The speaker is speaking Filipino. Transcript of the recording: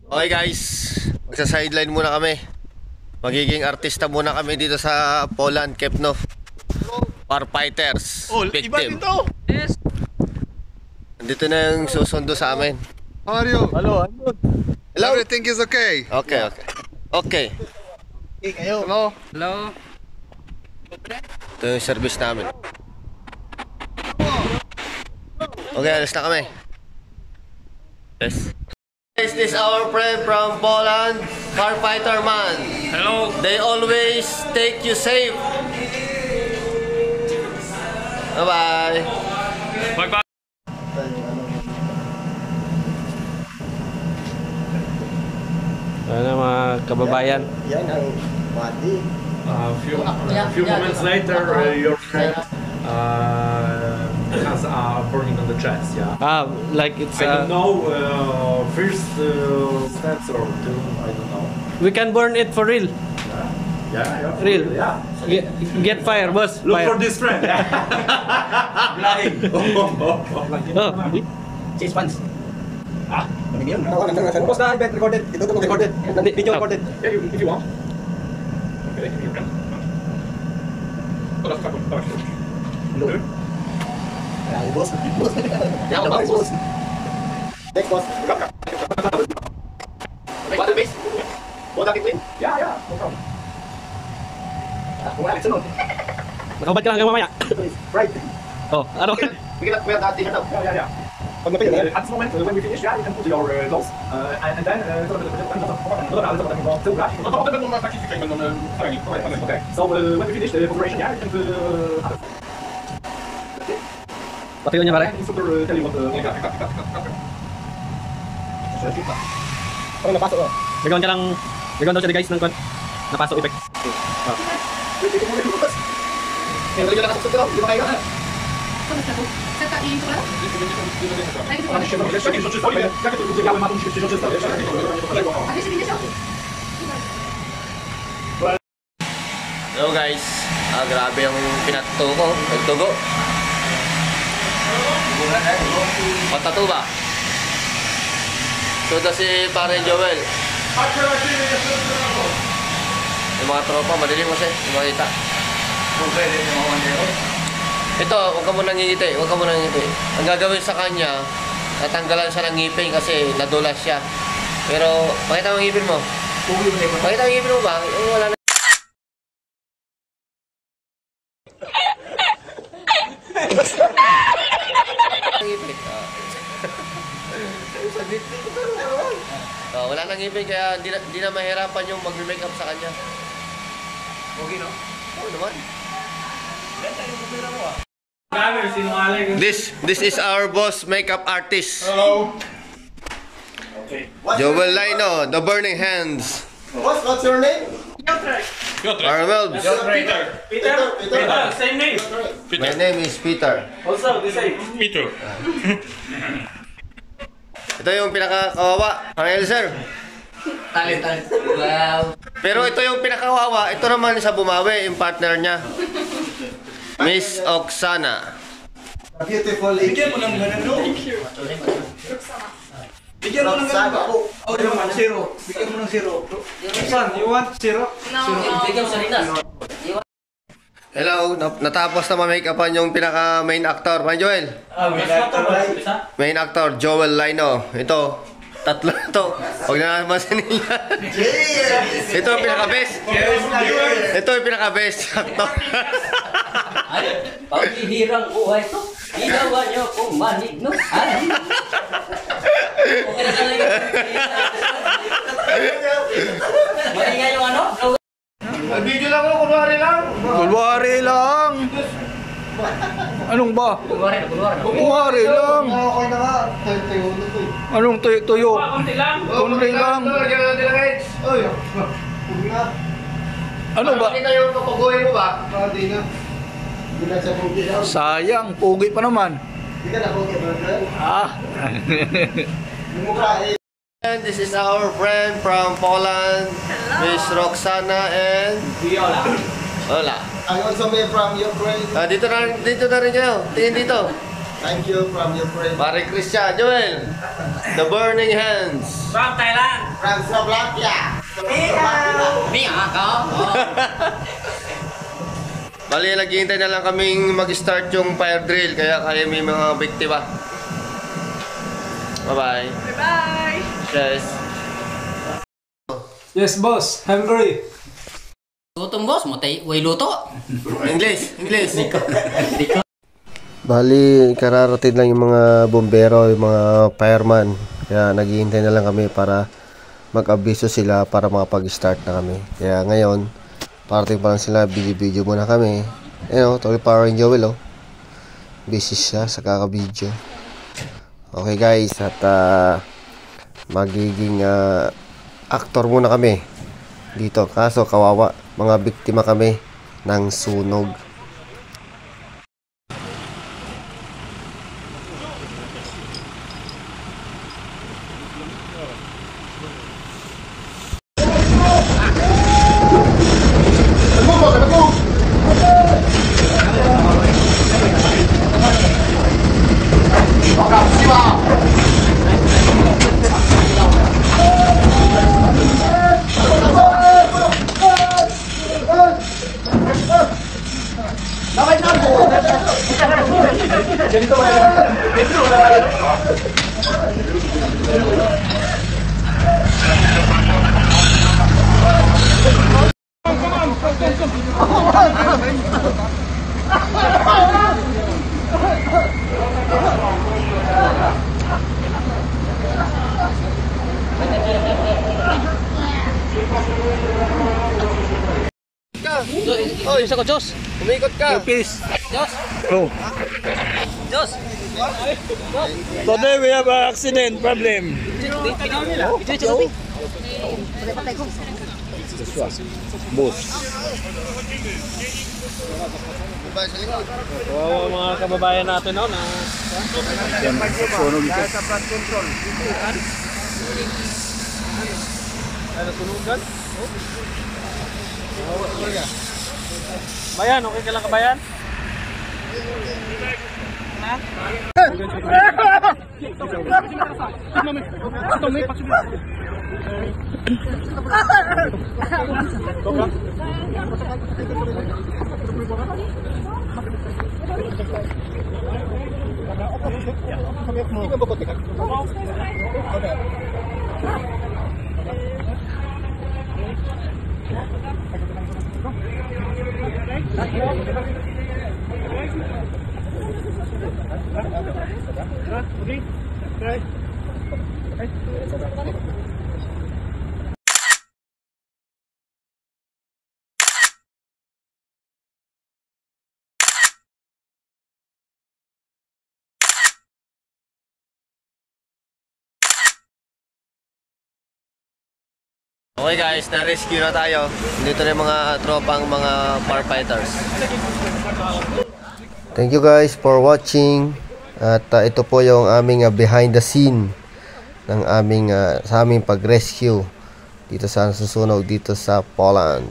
Okay guys, magsa-sideline muna kami. Magiging artista muna kami dito sa Poland, Kepno. Firefighters, victim. Yes. Dito na yung susundo sa amin. How are you? Hello, I'm good. Hello? Everything is okay? Okay. Hello? Hello. Ito yung service namin. Okay, alis na kami. Yes. This is our friend from Poland, Firefighter Man. Hello. They always take you safe. Bye-bye. Bye-bye. Ano mga kababayan? Yan ang body. Few moments later, your friend has burning on the chest. Yeah. Like it's. I don't know. First steps or two. I don't know. We can burn it for real. Yeah. Real. Yeah. Get fire, boss. Look fire. for this friend. Blind. Oh. Chase funds. Post na event recorded. Ito recorded. Video recorded. Yeah, if you want. Okay, your friend. Hello. Boss. Boss. Next boss. Water base. Water clean. Yeah. No problem. Nakabad ka lang hanggang mamaya. Right. Oh, ano? We cannot wear that t-shirt now. Yeah. Pag napili yan. At this moment, when we finish, yeah, you can put your clothes, and then okay. So when we finish the operation, yeah, you can Pati niya pare. instructor tell you what Pag napasok oh. Gagawin ka lang. Gagawin daw siya guys ng napasok effect. Kaya talaga nakasok daw, di ba kayo? Hello guys, grabe yung pinatuto ko, nagtugo. Patato ba? So ito si pare Joel. Yung mga tropa, madilim kasi, yung makita. Ito, huwag ka muna ngingiti, Ang gagawin sa kanya, natanggalan siya ng ngipin kasi nadulas siya. Pero, makita mo ang ngipin mo? Makita mo ang ngipin mo ba? Wala na. Wala nang ngipin kaya di na mahirapan yung mag-makeup sa kanya. Okay no? Oo naman. This is our boss makeup artist. Hello. Okay. Joel Lino, the burning hands. What's your name? Armel. Peter. Same name. My name is Peter. Also the same. Peter. Ito yung pinakakawawa, Angel sir. Talent. Wow. Pero ito yung pinakawawa, ito naman sa bumawi, yung partner niya. Miss Oksana. Beautiful lady. Bigyan mo ng ganun, no? Bigyan mo ng ganun. Oh, you want zero. Bigyan mo ng zero. Son, you want zero? No. Bigyan mo sa Rinas. Hello, natapos na ma-makeupan yung pinaka-main actor. Man Joel? Main actor, Joel Lino. Ito, tatlo na to. Huwag na naman siniya. Ito yung pinaka-best. Ito yung pinaka-best actor. Ay, paghihirang buhay to. Ginawa niyo kung manig, no? Ay. Okay na talaga. Maingay yung ano? Video lang ako, kunwari lang. Anong ba? Kunwari lang. Okay na nga. Anong tuyo? Konti lang. Kunwari lang. Ano ba? Kita yung papaguhin mo ba? Hindi na. Hindi na siya pugi daw. Sayang, pugi pa naman. Hindi ka na pugi, brother. Ah. Yung mukha eh. And this is our friend from Poland, Miss Roxana and Viola. Hola. I also made from Ukraine. Dito na rin kayo. Tingin dito. Thank you from Ukraine. Pare Christian, Joel. The Burning Hands. From Thailand. From Slovakia. Mia ka. Bali, naghihintay na lang kaming mag-start yung fire drill, kaya may mga biktima. Bye-bye. Bye! Yes. Yes, boss. Hungry. Gutom boss, matay way luto. English. Bali, kararating lang yung mga bombero, yung mga fireman. Kaya naghihintay na lang kami para mag-abiso sila para makapag-start na kami. Kaya ngayon, parating pa lang sila, video muna kami. Ayun, tuloy pa rin Joel, oh. Busy siya sa kaka-video. Okay guys, at magiging actor muna kami dito. Kaso kawawa, mga biktima kami ng sunog. Oy, isa ko, Diyos. Umikot ka. Peace. Diyos. Oh. Diyos. Today we have an accident problem. Boss. Kawawa mga kababayan natin, no? Na Yan. Sunog ito. nasunugan. Bayan, okay ka lang kabayan? Okay guys, na-rescue na tayo. Dito na yung mga tropang mga firefighters. Thank you guys for watching. At ito po yung aming behind the scene ng aming sa aming pag-rescue dito sa susunog dito sa Poland.